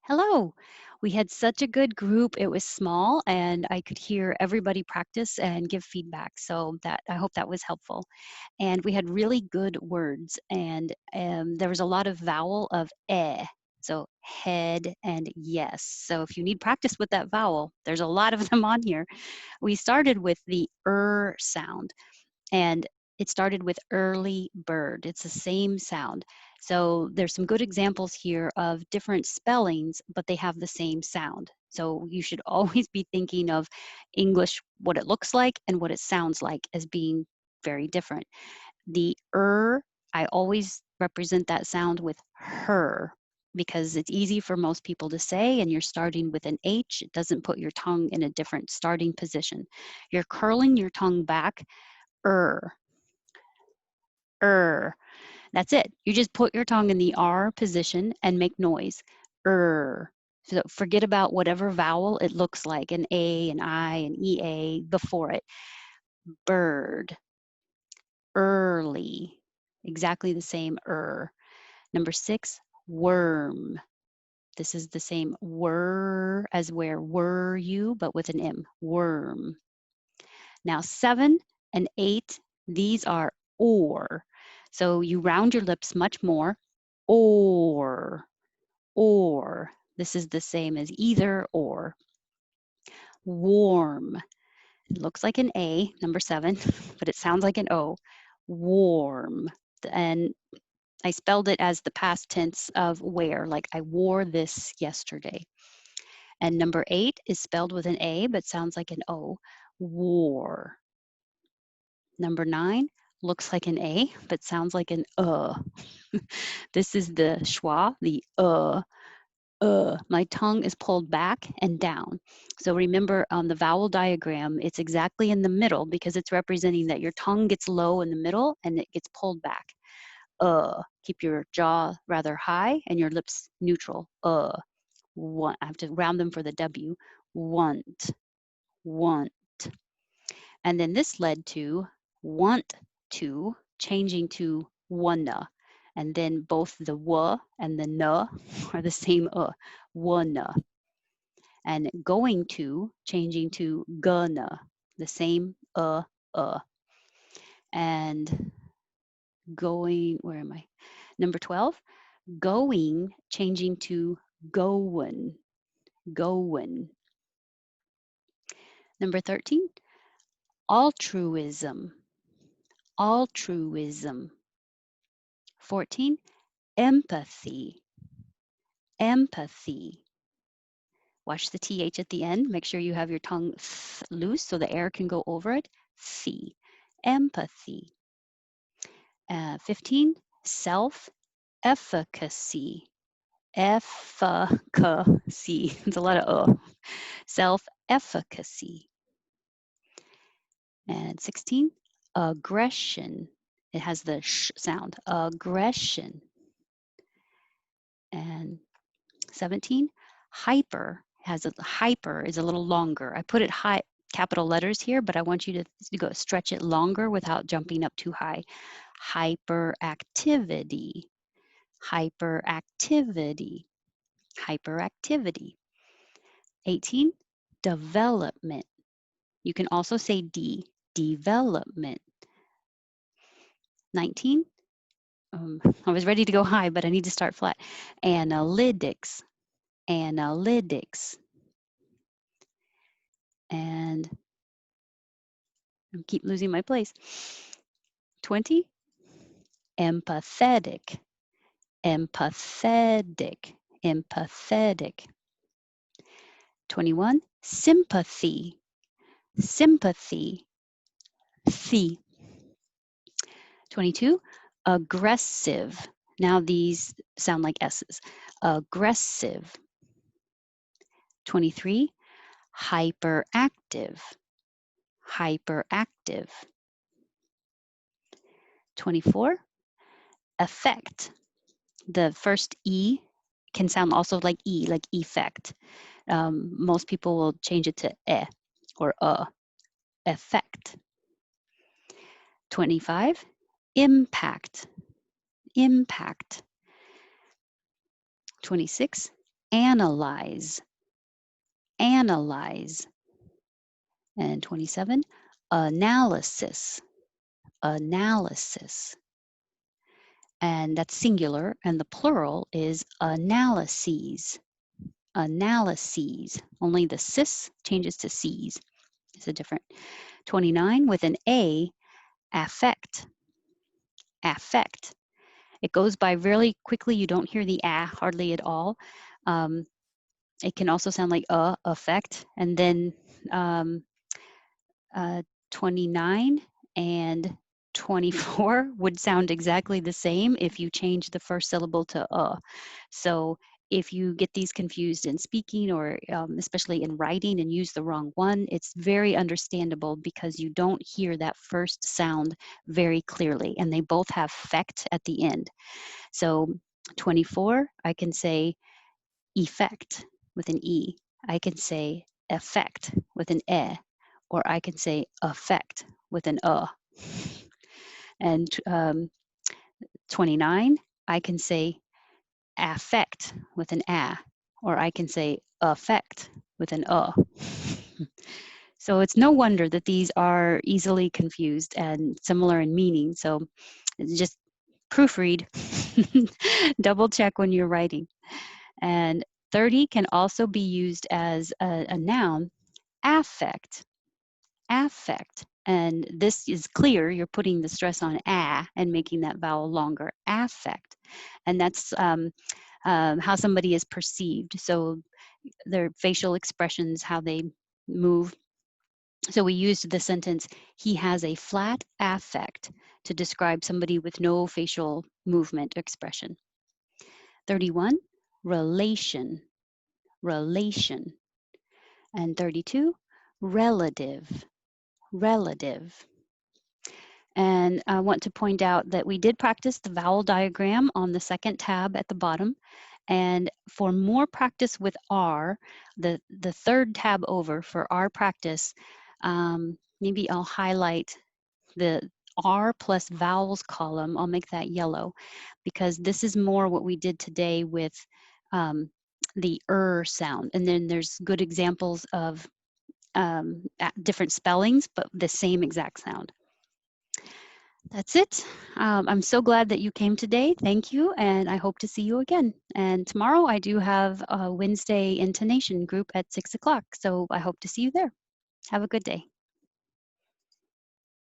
Hello. We had such a good group. It was small and I could hear everybody practice and give feedback. So that I hope that was helpful. And we had really good words and there was a lot of vowel of eh. So head and yes. So if you need practice with that vowel, there's a lot of them on here. We started with the sound and it started with early bird. It's the same sound. So there's some good examples here of different spellings, but they have the same sound. So you should always be thinking of English, what it looks like and what it sounds like as being very different. The I always represent that sound with her because it's easy for most people to say and you're starting with an H. It doesn't put your tongue in a different starting position. You're curling your tongue back, er, er. That's it. You just put your tongue in the R position and make noise. Er. So forget about whatever vowel it looks like, an A, an I, an EA before it. Bird. Early. Exactly the same Number 6, worm. This is the same were as where were you, but with an M. Worm. Now 7 and 8, these are or. So you round your lips much more. Or. This is the same as either or. Warm. It looks like an A, number 7, but it sounds like an O. Warm. And I spelled it as the past tense of wear, like I wore this yesterday. And number 8 is spelled with an A, but sounds like an O. Wore. Number 9 looks like an A, but sounds like an This is the schwa, the My tongue is pulled back and down. So remember on the vowel diagram, it's exactly in the middle because it's representing that your tongue gets low in the middle and it gets pulled back. Keep your jaw rather high and your lips neutral. Want. I have to round them for the W. Want. And then this led to want to, changing to wanna. And then both the w and the n are the same wanna. And going to, changing to gonna, the same And going, where am I? Number 12, going, changing to goin. Number 13, altruism. 14, empathy. Watch the TH at the end. Make sure you have your tongue loose so the air can go over it. Empathy. 15, self-efficacy. Efficacy. It's a lot of Self-efficacy. And 16, aggression. It has the sh sound. Aggression. And 17, hyper. Hyper is a little longer. I put it high capital letters here, but I want you to go stretch it longer without jumping up too high. Hyperactivity. 18, development. You can also say development. 19, I was ready to go high, but I need to start flat. Analytics. And I keep losing my place. 20, empathetic. 21, sympathy. 22, aggressive. Now these sound like S's. Aggressive. 23, hyperactive. 24, effect. The first E can sound also like E, like effect. Most people will change it to or effect. 25, impact. 26, analyze, analyze. And 27, analysis, analysis. And that's singular, and the plural is analyses, analyses. Only the cis changes to C's. It's a different. 29 with an A, affect, affect. It goes by really quickly. You don't hear the hardly at all. It can also sound like affect, and then uh, 29 and 24 would sound exactly the same if you change the first syllable to So if you get these confused in speaking or especially in writing and use the wrong one, it's very understandable because you don't hear that first sound very clearly, and they both have "fect" at the end. So 24, I can say effect with an E. I can say effect with an E, or I can say affect with an And 29, I can say affect with an A, or I can say affect with an So it's no wonder that these are easily confused and similar in meaning. So just proofread, double check when you're writing. And 30 can also be used as a noun, affect, affect. And this is clear, you're putting the stress on and making that vowel longer, affect. And that's how somebody is perceived. So their facial expressions, how they move. So we used the sentence, he has a flat affect, to describe somebody with no facial movement expression. 31, relation, relation. And 32, relative, relative. And I want to point out that we did practice the vowel diagram on the second tab at the bottom. And for more practice with R, the third tab over for R practice, maybe I'll highlight the R plus vowels column. I'll make that yellow because this is more what we did today with the sound. And then there's good examples of different spellings, but the same exact sound. That's it. I'm so glad that you came today. Thank you, and I hope to see you again. And tomorrow I do have a Wednesday intonation group at 6 o'clock, so I hope to see you there. Have a good day.